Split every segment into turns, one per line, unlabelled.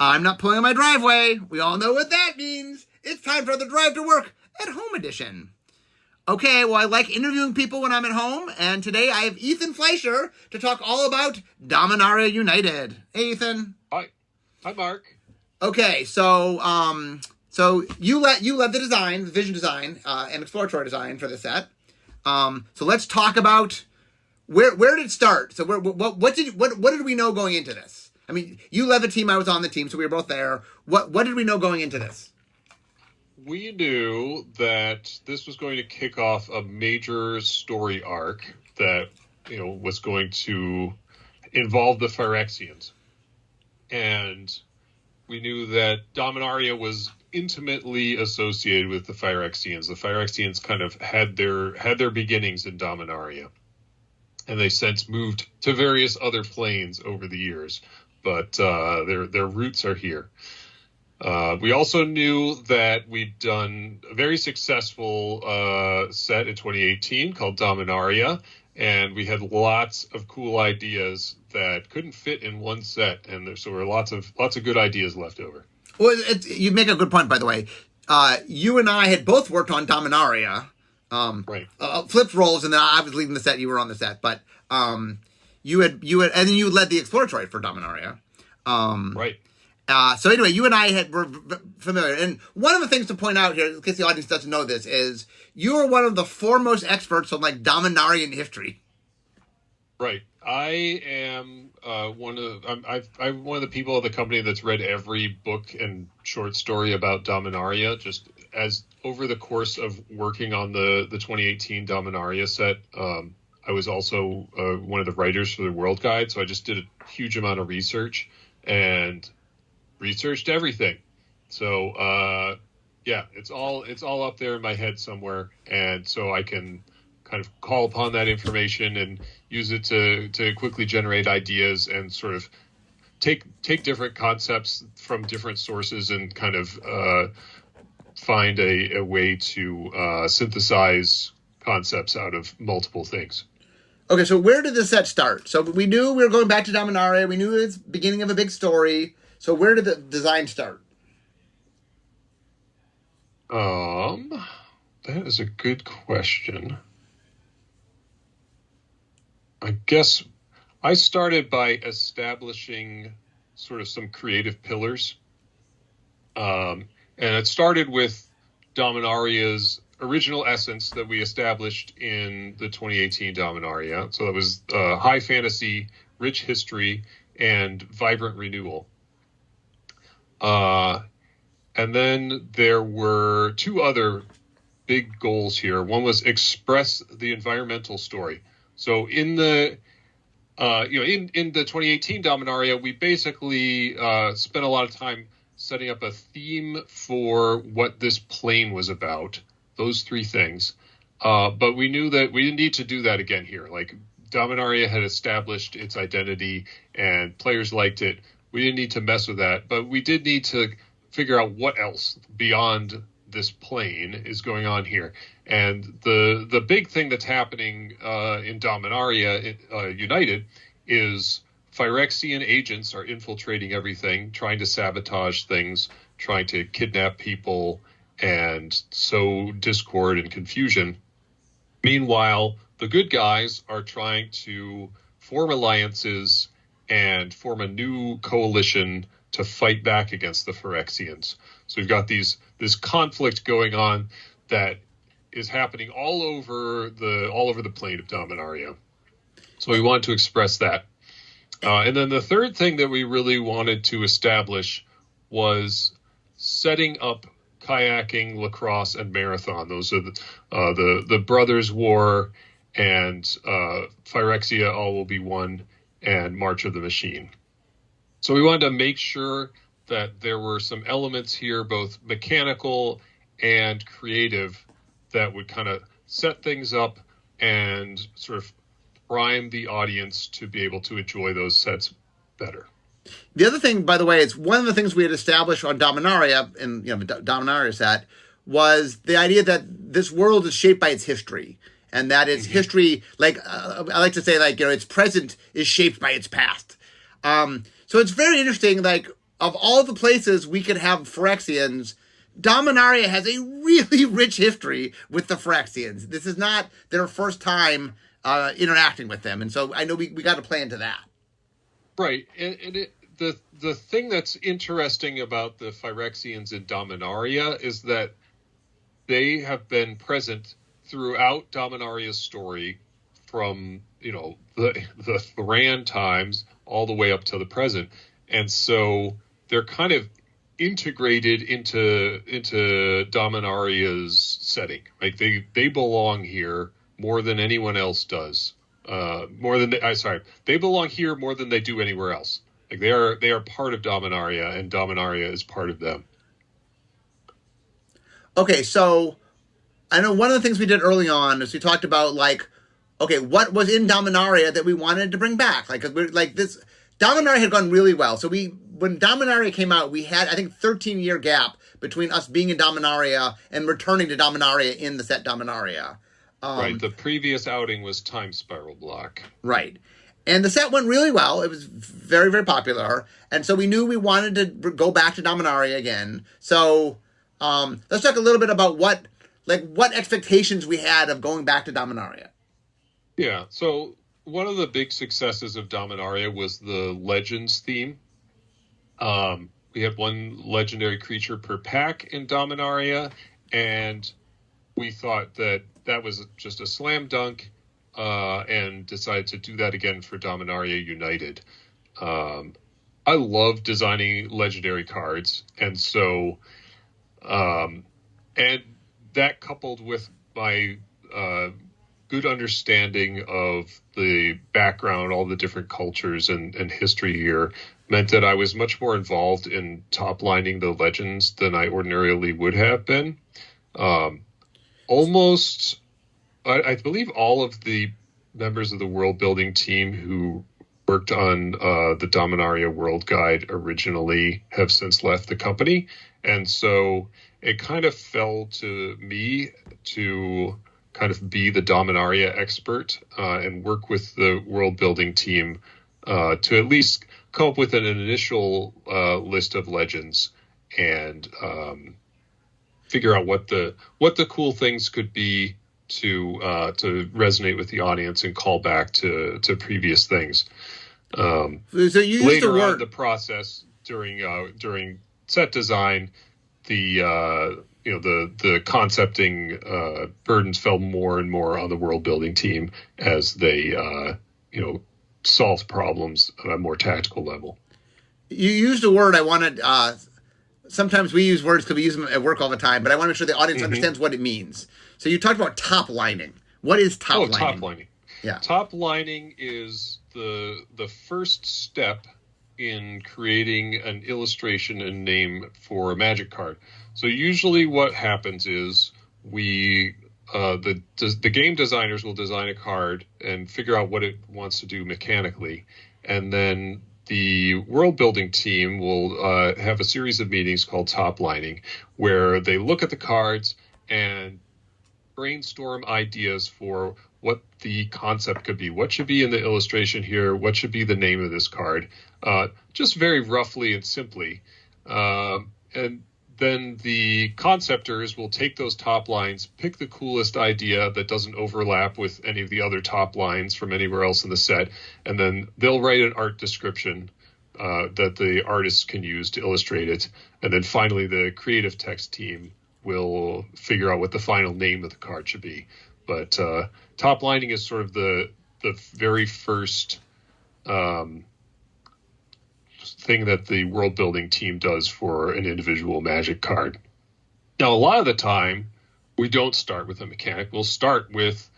I'm not pulling in my driveway. We all know what that means. It's time for the Drive to Work at Home edition. Okay, well, I like interviewing people when I'm at home, and today I have Ethan Fleischer to talk all about Dominaria United. Hey, Ethan.
Hi, Mark.
Okay, so you led the design, the vision design, and exploratory design for the set. So let's talk about where did it start? So what did we know going into this? I mean, you led the team, I was on the team, so we were both there. What did we know going into this?
We knew that this was going to kick off a major story arc that, was going to involve the Phyrexians. And we knew that Dominaria was intimately associated with the Phyrexians. The Phyrexians kind of had their beginnings in Dominaria. And they since moved to various other planes over the years. But their roots are here. We also knew that we'd done a very successful set in 2018 called Dominaria, and we had lots of cool ideas that couldn't fit in one set, and so there were lots of good ideas left over.
Well, you make a good point, by the way. You and I had both worked on Dominaria,
right?
Flipped roles, and then I was leading the set. You were on the set, but you had, and then you led the exploratory for Dominaria,
right?
So anyway, you and I were familiar. And one of the things to point out here, in case the audience doesn't know this, is you are one of the foremost experts on Dominarian history.
Right. I am I'm one of the people at the company that's read every book and short story about Dominaria. Just as over the course of working on the 2018 Dominaria set, I was also one of the writers for the World Guide. So I just did a huge amount of research and researched everything. So it's all up there in my head somewhere, and so I can kind of call upon that information and use it to quickly generate ideas and sort of take different concepts from different sources and kind of find a way to synthesize concepts out of multiple things.
Okay, so where did the set start? So we knew we were going back to Dominaria. We knew it was the beginning of a big story. So where did the design start?
That is a good question. I guess I started by establishing sort of some creative pillars. And it started with Dominaria's original essence that we established in the 2018 Dominaria. So that was high fantasy, rich history, and vibrant renewal. And then there were two other big goals here. One was express the environmental story. So in the in the 2018 Dominaria, we basically spent a lot of time setting up a theme for what this plane was about. Those three things. But we knew that we didn't need to do that again here. Dominaria had established its identity and players liked it. We didn't need to mess with that, but we did need to figure out what else beyond this plane is going on here. And the big thing that's happening in Dominaria United is Phyrexian agents are infiltrating everything, trying to sabotage things, trying to kidnap people, and sow discord and confusion. Meanwhile, the good guys are trying to form alliances and form a new coalition to fight back against the Phyrexians. So we've got this conflict going on that is happening all over the plane of Dominaria. So we wanted to express that. And then the third thing that we really wanted to establish was setting up kayaking, lacrosse, and marathon. Those are the Brothers' War and Phyrexia All Will Be One and March of the Machine. So we wanted to make sure that there were some elements here, both mechanical and creative, that would kind of set things up and sort of prime the audience to be able to enjoy those sets better.
The other thing, by the way, is one of the things we had established on Dominaria, in the Dominaria set, was the idea that this world is shaped by its history, and that its history, I like to say, its present is shaped by its past. So it's very interesting, of all the places we could have Phyrexians, Dominaria has a really rich history with the Phyrexians. This is not their first time interacting with them, and so I know we got to play into that.
Right, and the thing that's interesting about the Phyrexians in Dominaria is that they have been present throughout Dominaria's story, from the Thoran times all the way up to the present, and so they're kind of integrated into Dominaria's setting. Like they belong here more than anyone else does. They belong here more than they do anywhere else. Like they are part of Dominaria, and Dominaria is part of them.
Okay, so I know one of the things we did early on is we talked about what was in Dominaria that we wanted to bring back. This Dominaria had gone really well. So when Dominaria came out, we had, I think, 13-year gap between us being in Dominaria and returning to Dominaria in the set Dominaria.
Right. The previous outing was Time Spiral Block.
Right. And the set went really well. It was very, very popular. And so we knew we wanted to go back to Dominaria again. So let's talk a little bit about what expectations we had of going back to Dominaria.
Yeah. So one of the big successes of Dominaria was the Legends theme. We had one legendary creature per pack in Dominaria, and we thought that was just a slam dunk, and decided to do that again for Dominaria United. I love designing legendary cards, and so, and that coupled with my good understanding of the background, all the different cultures and history here, meant that I was much more involved in top lining the legends than I ordinarily would have been. I believe all of the members of the world building team who worked on the Dominaria World Guide originally have since left the company. And so it kind of fell to me to kind of be the Dominaria expert and work with the world building team to at least come up with an initial list of legends and figure out what the cool things could be to resonate with the audience and call back to previous things.
So you used
later
the word
on the process during set design, the concepting burdens fell more and more on the world building team as they solved problems at a more tactical level.
You used a word I wanted. Sometimes we use words because we use them at work all the time, but I want to make sure the audience understands what it means. So you talked about top lining. What is top lining?
Top lining.
Yeah.
Top lining is the first step in creating an illustration and name for a Magic card. So usually what happens is the game designers will design a card and figure out what it wants to do mechanically, and then the world building team will have a series of meetings called top lining, where they look at the cards and brainstorm ideas for what the concept could be. What should be in the illustration here? What should be the name of this card? Just very roughly and simply. And then the conceptors will take those top lines, pick the coolest idea that doesn't overlap with any of the other top lines from anywhere else in the set, and then they'll write an art description that the artists can use to illustrate it. And then finally, the creative text team will figure out what the final name of the card should be. But top lining is sort of the very first thing that the world building team does for an individual Magic card. Now, a lot of the time, we don't start with a mechanic. We'll start with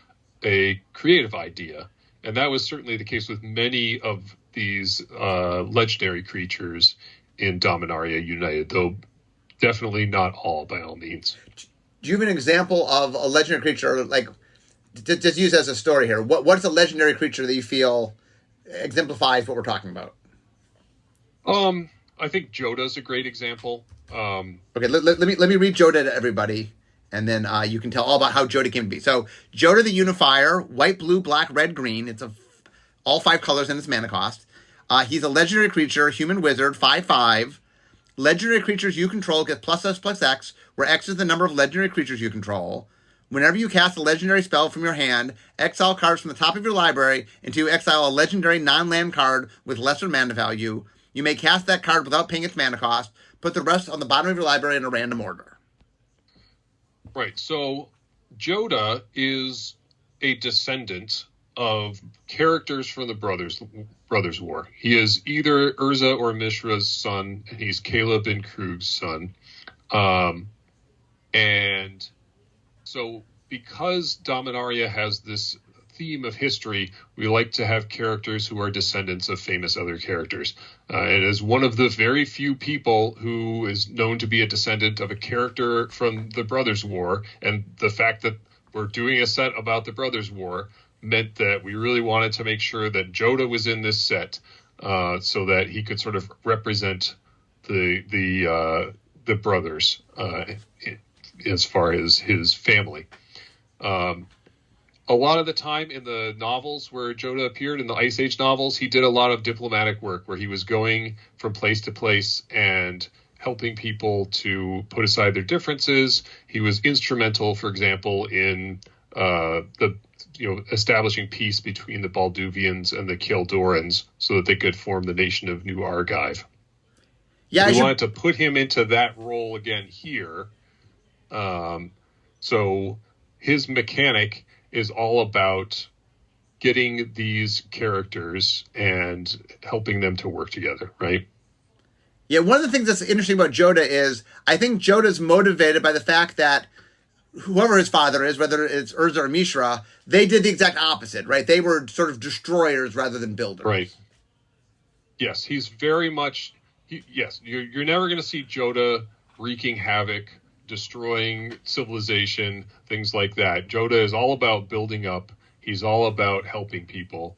a creative idea. And that was certainly the case with many of these legendary creatures in Dominaria United, though definitely not all by all means.
Do you have an example of a legendary creature, like, just use as a story here? What's a legendary creature that you feel exemplifies what we're talking about?
I think Joda's a great example.
Okay, let me read Joda to everybody, and then you can tell all about how Joda came to be. So, Joda the Unifier, white, blue, black, red, green. It's all 5 colors in its mana cost. He's a legendary creature, human wizard, 5/5. legendary creatures you control get +X, where X is the number of legendary creatures you control. Whenever you cast a legendary spell from your hand, exile cards from the top of your library until you exile a legendary non-land card with lesser mana value. You may cast that card without paying its mana cost. Put the rest on the bottom of your library in a random order.
Right. So Joda is a descendant of characters from the Brothers War. He is either Urza or Mishra's son, and he's Caleb and Krug's son. And so because Dominaria has this theme of history, we like to have characters who are descendants of famous other characters. It is one of the very few people who is known to be a descendant of a character from the Brothers War, and the fact that we're doing a set about the Brothers War meant that we really wanted to make sure that Joda was in this set, so that he could sort of represent the brothers as far as his family. A lot of the time in the novels where Joda appeared, in the Ice Age novels, he did a lot of diplomatic work where he was going from place to place and helping people to put aside their differences. He was instrumental, for example, in establishing peace between the Balduvians and the Kildorans so that they could form the nation of New Argive. Yeah, we wanted to put him into that role again here. So his mechanic is all about getting these characters and helping them to work together, right?
Yeah, one of the things that's interesting about Joda is I think Joda's motivated by the fact that whoever his father is, whether it's Urza or Mishra, they did the exact opposite, right? They were sort of destroyers rather than builders.
Right. Yes, he's very much... Yes, you're never going to see Joda wreaking havoc, destroying civilization, things like that. Joda is all about building up. He's all about helping people.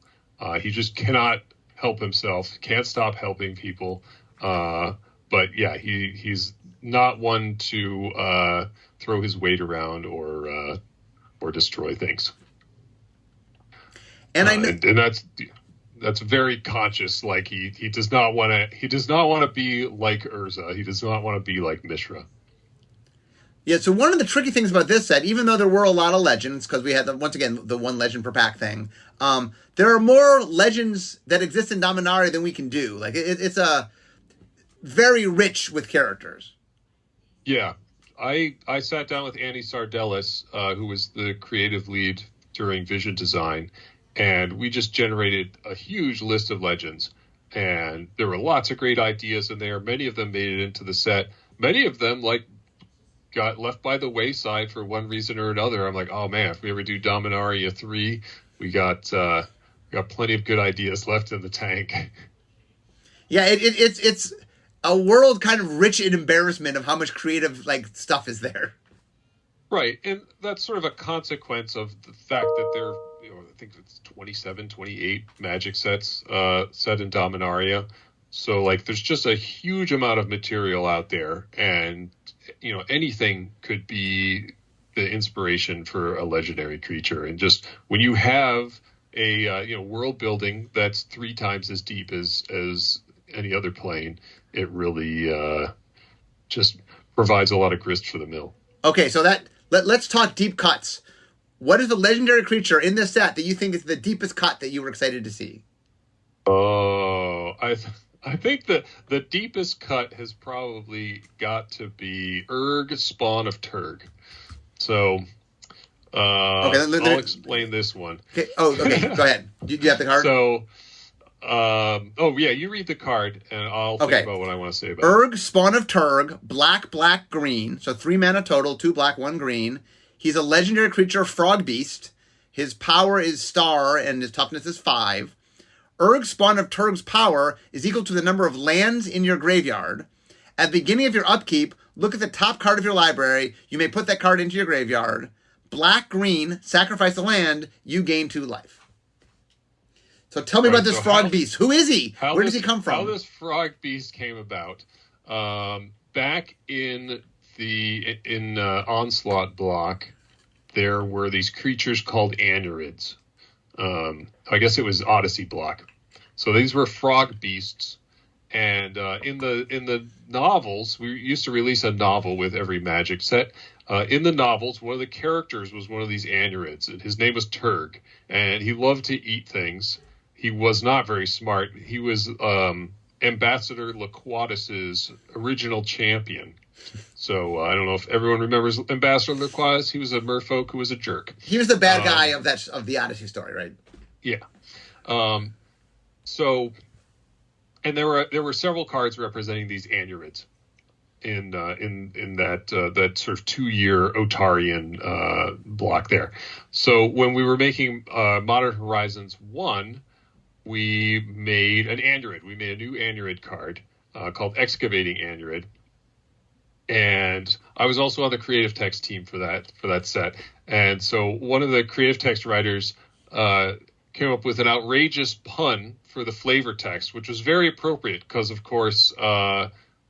He just cannot help himself, can't stop helping people. But yeah, he's not one to throw his weight around or destroy things. And I know, and that's very conscious. Like he does not want to be like Urza. He does not want to be like Mishra.
Yeah, so one of the tricky things about this set, even though there were a lot of legends, because we had, once again, the one legend per pack thing, there are more legends that exist in Dominaria than we can do. Like, it's a very rich with characters.
Yeah. I sat down with Annie Sardellis, who was the creative lead during Vision Design, and we just generated a huge list of legends. And there were lots of great ideas in there. Many of them made it into the set. Many of them, got left by the wayside for one reason or another. I'm like, oh man, if we ever do Dominaria 3, we got plenty of good ideas left in the tank.
Yeah, it's a world kind of rich in embarrassment of how much creative stuff is there.
Right, and that's sort of a consequence of the fact that there, I think it's 27, 28 Magic sets set in Dominaria. So there's just a huge amount of material out there, and anything could be the inspiration for a legendary creature. And just when you have a world building that's 3 times as deep as any other plane, it really just provides a lot of grist for the mill. Okay, so
let's talk deep cuts. What is the legendary creature in this set that you think is the deepest cut that you were excited to see?
Oh, I think that the deepest cut has probably got to be Urg, Spawn of Turg. So I'll explain this one.
Okay. Oh, okay. Go ahead. Do you have the card?
So, you read the card, and I'll think about what I want to say about it.
Urg, Spawn of Turg, black, green. So 3 mana total, 2 black, 1 green. He's a legendary creature, Frog Beast. His power is Star, and his toughness is 5. Urg, Spawn of Turg's power is equal to the number of lands in your graveyard. At the beginning of your upkeep, look at the top card of your library. You may put that card into your graveyard. Black, green, sacrifice a land, you gain 2 life. So tell me about this Frog Beast. Who is he? Where does he come from?
How this Frog Beast came about. Back in the Onslaught block, there were these creatures called Anurids. I guess it was Odyssey block. So these were frog beasts, And in the novels, we used to release a novel with every Magic set. In the novels, one of the characters was one of these Anurids, and his name was Turg, and he loved to eat things. He was not very smart. He was Ambassador Laquatus's original champion. So I don't know if everyone remembers Ambassador Laquatus. He was a merfolk who was a jerk.
He was the bad guy of the Odyssey story, right?
Yeah. So, and there were several cards representing these Anurids in that sort of 2-year Otarian block there. So when we were making Modern Horizons 1, we made an Anurid. We made a new Anurid card called Excavating Anurid. And I was also on the creative text team for that set. And so one of the creative text writers came up with an outrageous pun for the flavor text, which was very appropriate because, of course,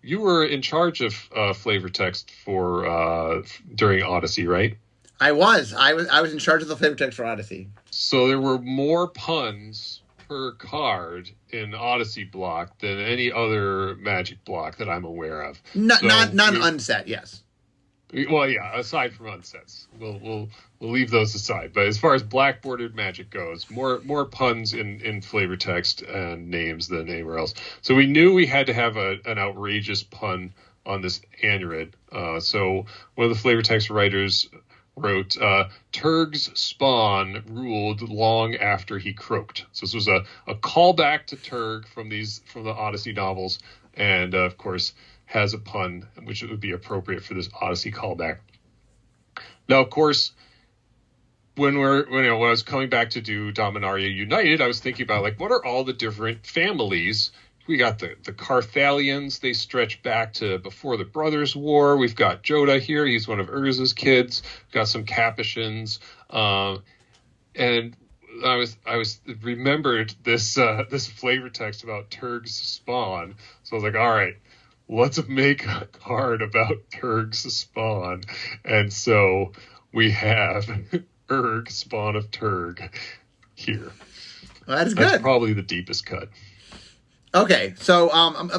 you were in charge of flavor text for during Odyssey, right?
I was in charge of the flavor text for Odyssey.
So there were more puns per card in Odyssey block than any other Magic block that I'm aware of.
Not unset, yes.
Well, yeah. Aside from unsets, we'll leave those aside. But as far as black bordered Magic goes, more puns in flavor text and names than anywhere else. So we knew we had to have an outrageous pun on this Anurid. So one of the flavor text writers wrote, Turg's spawn ruled long after he croaked. So this was a callback to Turg from the Odyssey novels, and of course has a pun which would be appropriate for this Odyssey callback. Now, of course, when I was coming back to do Dominaria United, I was thinking about what are all the different families. We got the Carthalians. They stretch back to before the Brothers' War. We've got Joda here. He's one of Urza's kids. We've got some Capuchins. And I was remembered this flavor text about Turg's spawn. So I was like, all right, let's make a card about Turg's spawn. And so we have Urg, spawn of Turg, here.
Well, that is good.
That's probably the deepest cut.
Okay, so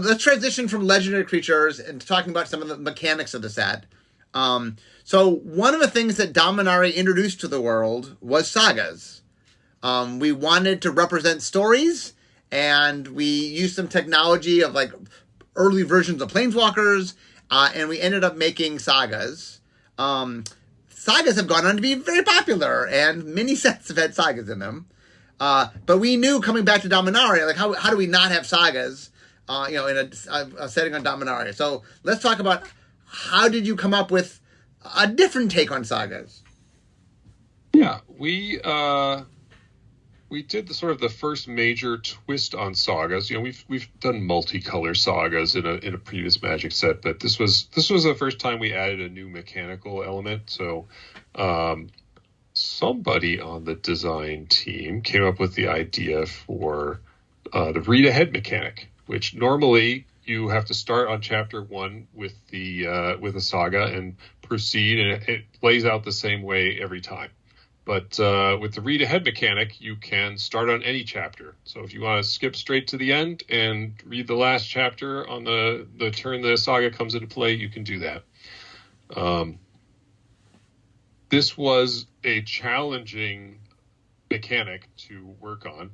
let's transition from legendary creatures and talking about some of the mechanics of the set. So one of the things that Dominaria introduced to the world was sagas. We wanted to represent stories, and we used some technology of early versions of Planeswalkers, and we ended up making sagas. Sagas have gone on to be very popular, and many sets have had sagas in them. But we knew coming back to Dominaria, how do we not have sagas, in a setting on Dominaria? So let's talk about how did you come up with a different take on sagas?
Yeah, we did the first major twist on sagas. We've done multicolor sagas in a previous Magic set, but this was the first time we added a new mechanical element. So, somebody on the design team came up with the idea for the read ahead mechanic, which normally you have to start on chapter 1 with a saga and proceed, and it plays out the same way every time. But with the read ahead mechanic, you can start on any chapter. So if you want to skip straight to the end and read the last chapter on the turn the saga comes into play, you can do that. This was a challenging mechanic to work on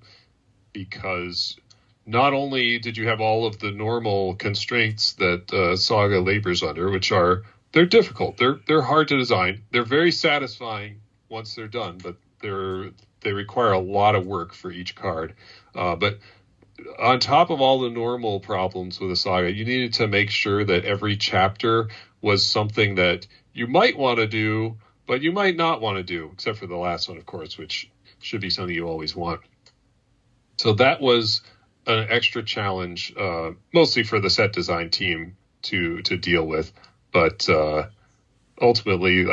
because not only did you have all of the normal constraints that Saga labors under, they're difficult, they're hard to design, they're very satisfying once they're done, but they require a lot of work for each card. But on top of all the normal problems with a saga, you needed to make sure that every chapter was something that you might want to do, but you might not want to do, except for the last one, of course, which should be something you always want. So that was an extra challenge, mostly for the set design team to deal with. But ultimately,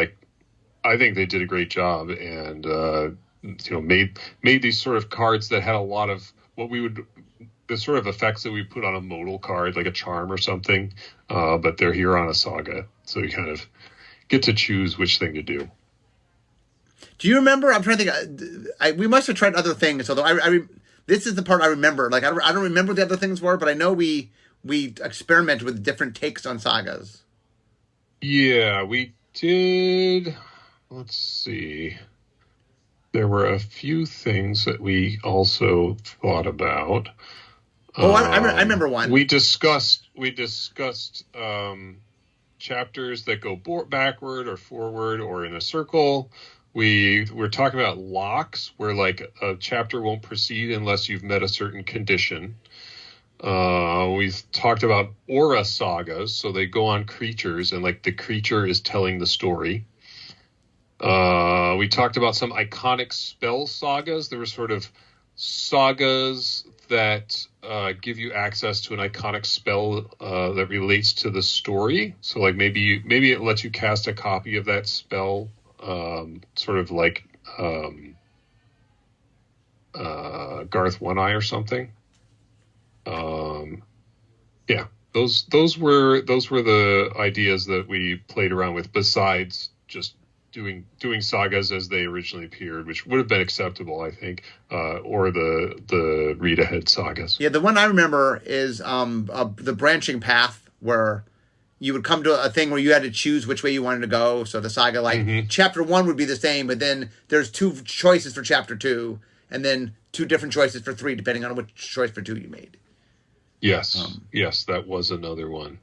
I think they did a great job and made these sort of cards that had a lot of the sort of effects that we put on a modal card, like a charm or something, but they're here on a saga. So you kind of get to choose which thing to do.
Do you remember? I'm trying to think. We must have tried other things. Although this is the part I remember. I don't remember what the other things were, but I know we we experimented with different takes on sagas.
Yeah, we did. Let's see. There were a few things that we also thought about.
Oh, I remember one.
We discussed chapters that go backward or forward or in a circle. We were talking about locks, where like a chapter won't proceed unless you've met a certain condition. We've talked about aura sagas, so they go on creatures and like the creature is telling the story. We talked about some iconic spell sagas. There were sort of sagas that give you access to an iconic spell that relates to the story. So like maybe it lets you cast a copy of that spell, sort of like Garth One Eye or something. Yeah, those were the ideas that we played around with, besides just doing sagas as they originally appeared, which would have been acceptable, I think, or the read ahead sagas.
Yeah, the one I remember is the branching path, where you would come to a thing where you had to choose which way you wanted to go. So the saga, like chapter 1 would be the same, but then there's 2 choices for chapter 2, and then 2 different choices for 3, depending on which choice for 2 you made.
Yes, yes, that was another one.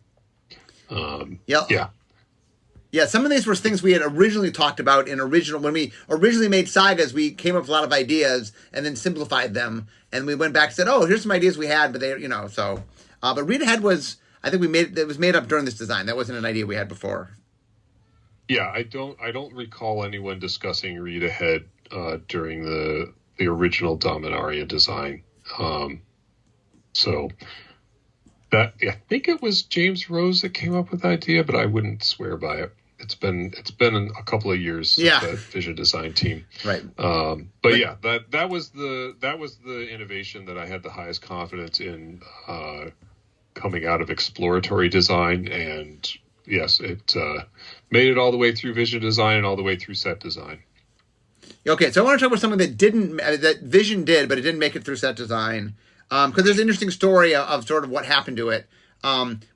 Yeah, some of these were things we had originally talked about when we originally made sagas. We came up with a lot of ideas and then simplified them, and we went back and said, "Oh, here's some ideas we had," but they, so. But read ahead was, I think it was made up during this design. That wasn't an idea we had before.
Yeah, I don't recall anyone discussing read ahead during the original Dominaria design. So that, I think it was James Rose that came up with the idea, but I wouldn't swear by it. It's been a couple of years since that vision design team.
Right.
But yeah, that was the innovation that I had the highest confidence in coming out of exploratory design, and yes, it made it all the way through vision design and all the way through set design.
Okay, so I want to talk about something that Vision did, but it didn't make it through set design. Because there's an interesting story of sort of what happened to it,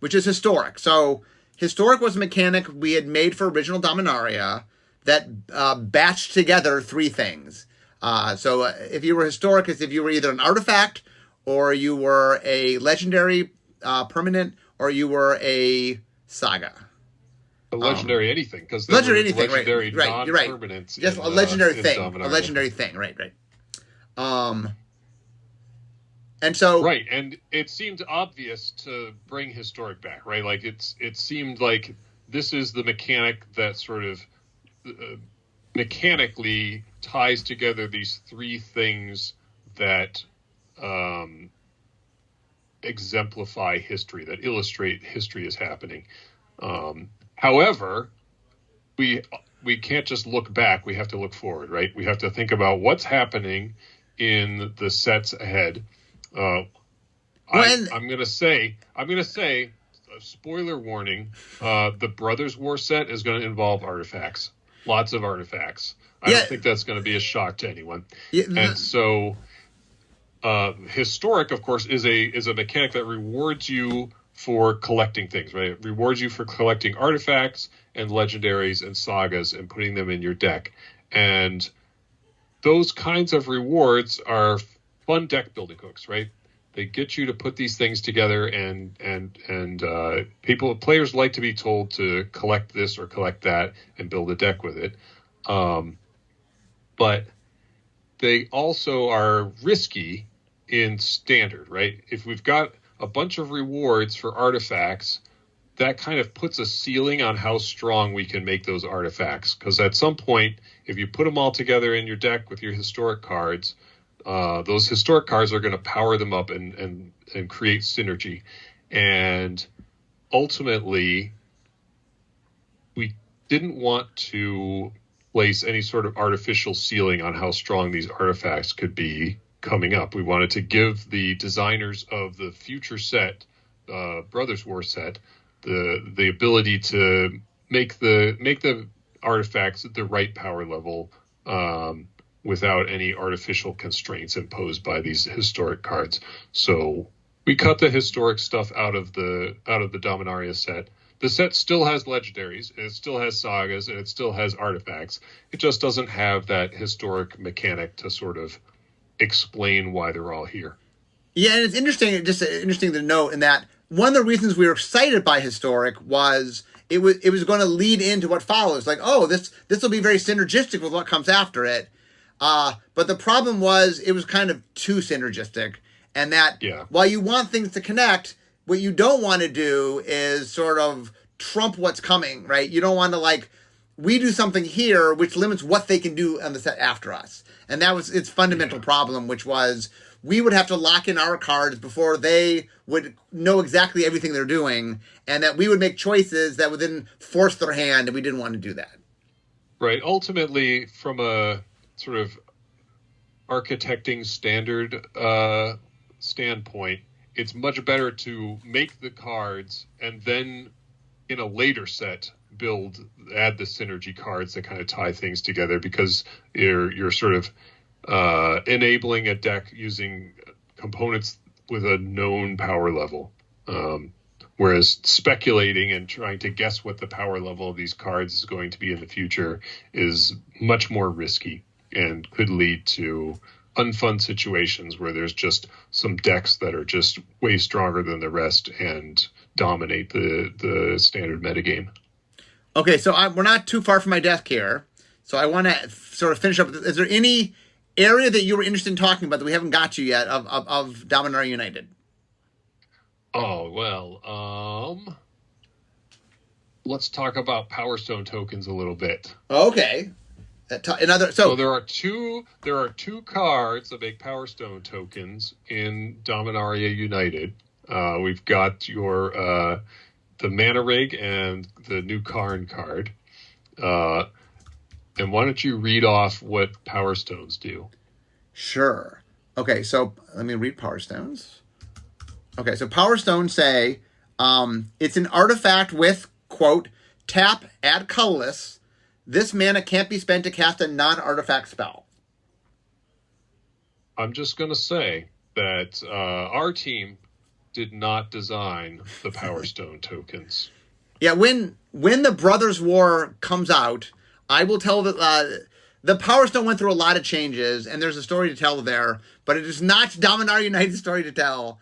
which is historic. So historic was a mechanic we had made for original Dominaria that batched together 3 things. So if you were historic, it's if you were either an artifact, or you were a legendary permanent, or you were a saga.
A legendary anything, because
legendary anything,
legendary
right? You're right.
Non-permanents.
Yes, a legendary thing.
Dominaria.
A legendary thing, right. And so,
right, and it seemed obvious to bring historic back, right? Like it seemed like this is the mechanic that sort of mechanically ties together these 3 things that exemplify history, that illustrate history is happening. However, we can't just look back; we have to look forward, right? We have to think about what's happening in the sets ahead. I'm gonna say, spoiler warning, the Brothers War set is going to involve artifacts, lots of artifacts. I don't think that's going to be a shock to anyone. Yeah, and so, historic, of course, is a mechanic that rewards you for collecting things, right? It rewards you for collecting artifacts and legendaries and sagas and putting them in your deck, and those kinds of rewards are fun deck building hooks, right? They get you to put these things together, and players like to be told to collect this or collect that and build a deck with it. But they also are risky in standard, right? If we've got a bunch of rewards for artifacts, that kind of puts a ceiling on how strong we can make those artifacts. Because at some point, if you put them all together in your deck with your historic cards, those historic cards are going to power them up and create synergy. And ultimately, we didn't want to place any sort of artificial ceiling on how strong these artifacts could be coming up. We wanted to give the designers of the future set, Brothers War set, the ability to make the artifacts at the right power level, without any artificial constraints imposed by these historic cards. So We cut the historic stuff out of the Dominaria set. The set still has legendaries, and it still has sagas, and it still has artifacts. It just doesn't have that historic mechanic to sort of explain why they're all here.
Yeah, and it's interesting, just interesting to note in that one of the reasons we were excited by historic was it was going to lead into what follows. Like, oh, this will be very synergistic with what comes after it. But the problem was it was kind of too synergistic, and that while you want things to connect, what you don't want to do is sort of trump what's coming, right? You don't want to, like, we do something here which limits what they can do on the set after us. And that was its fundamental problem, which was we would have to lock in our cards before they would know exactly everything they're doing, and that we would make choices that would then force their hand, and we didn't want to do that.
Right. Ultimately, from a sort of architecting standard standpoint, it's much better to make the cards and then in a later set add the synergy cards that kind of tie things together, because you're sort of enabling a deck using components with a known power level, whereas speculating and trying to guess what the power level of these cards is going to be in the future is much more risky and could lead to unfun situations where there's just some decks that are just way stronger than the rest and dominate the standard metagame.
Okay, so we're not too far from my desk here, so I want to sort of finish up. Is there any area that you were interested in talking about that we haven't got to yet of Dominaria United?
Oh, well, let's talk about Power Stone tokens a little bit.
Okay.
So there are two cards that make Power Stone tokens in Dominaria United. We've got the Mana Rig and the new Karn card. And why don't you read off what Power Stones do? Sure.
Okay, so let me read Power Stones. Okay, so Power Stones say it's an artifact with, quote, tap, add colorless. This mana can't be spent to cast a non-artifact spell.
I'm just going to say that our team did not design the Power Stone tokens.
Yeah, when the Brothers War comes out, I will tell that the Power Stone went through a lot of changes, and there's a story to tell there, but it is not Dominaria United's story to tell.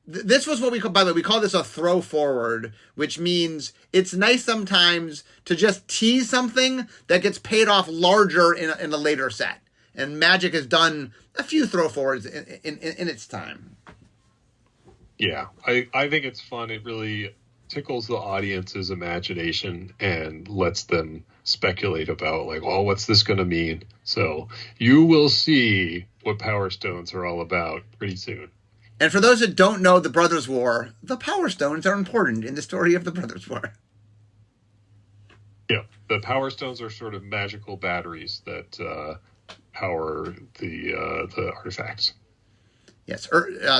This was what we call, by the way, we call this a throw forward, which means it's nice sometimes to just tease something that gets paid off larger in a later set. And Magic has done a few throw forwards in its time.
Yeah, I think it's fun. It really tickles the audience's imagination and lets them speculate about, like, oh, what's this going to mean? So you will see what Power Stones are all about pretty soon.
And for those that don't know the Brothers War, the Power Stones are important in the story of the Brothers War.
Yeah, the Power Stones are sort of magical batteries that power the artifacts.
Yes.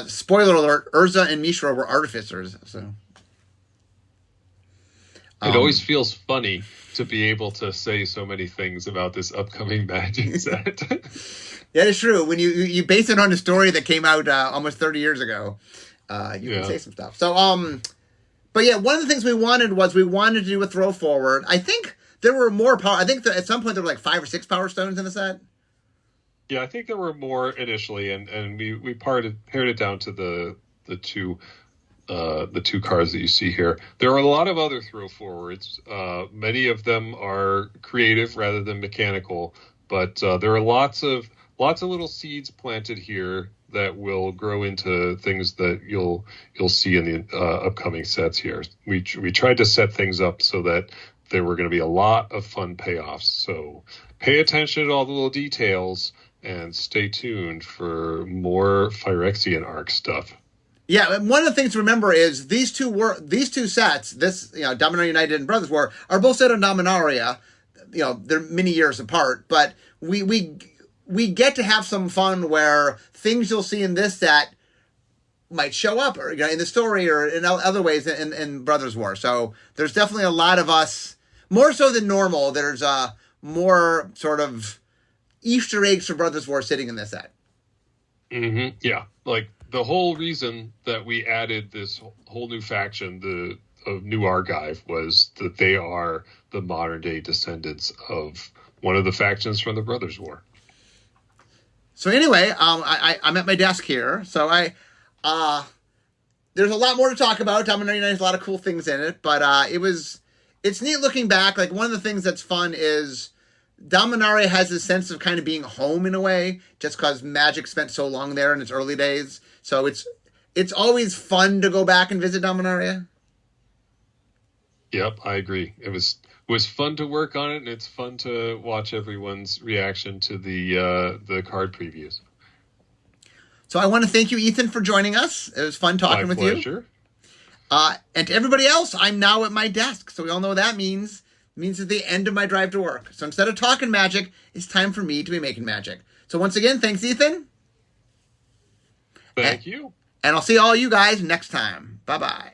Spoiler alert, Urza and Mishra were artificers. So
it always feels funny to be able to say so many things about this upcoming Magic set.
That is true. When you base it on a story that came out almost 30 years ago, you can say some stuff. So, but yeah, one of the things we wanted to do a throw forward. I think there were more power. I think that at some point there were like 5 or 6 Power Stones in the set.
Yeah, I think there were more initially, and we pared it down to the two cards that you see here. There are a lot of other throw forwards. Many of them are creative rather than mechanical, but there are lots of little seeds planted here that will grow into things that you'll see in the upcoming sets here. We tried to set things up so that there were going to be a lot of fun payoffs. So pay attention to all the little details and stay tuned for more Phyrexian Arc stuff.
Yeah, one of the things to remember is these two sets, Dominaria United and Brothers War, are both set on Dominaria. They're many years apart, but we get to have some fun where things you'll see in this set might show up, or in the story, or in other ways in Brothers War. So there's definitely a lot of us, more so than normal. There's more sort of Easter eggs for Brothers War sitting in this set.
Mm-hmm. Yeah, like the whole reason that we added this whole new faction, of New Argive, was that they are the modern day descendants of one of the factions from the Brothers' War.
So anyway, I'm at my desk here. So there's a lot more to talk about. Dominaria United has a lot of cool things in it, but it's neat looking back. Like, one of the things that's fun is Dominaria has this sense of kind of being home in a way, just because Magic spent so long there in its early days. So it's always fun to go back and visit Dominaria.
Yep, I agree. It was fun to work on it, and it's fun to watch everyone's reaction to the card previews. So
I want to thank you, Ethan, for joining us. It was fun talking with you.
My pleasure.
And to everybody else, I'm now at my desk. So we all know what that means. It means at the end of my drive to work. So instead of talking magic, it's time for me to be making magic. So once again, thanks, Ethan.
Thank you.
And I'll see all you guys next time. Bye-bye.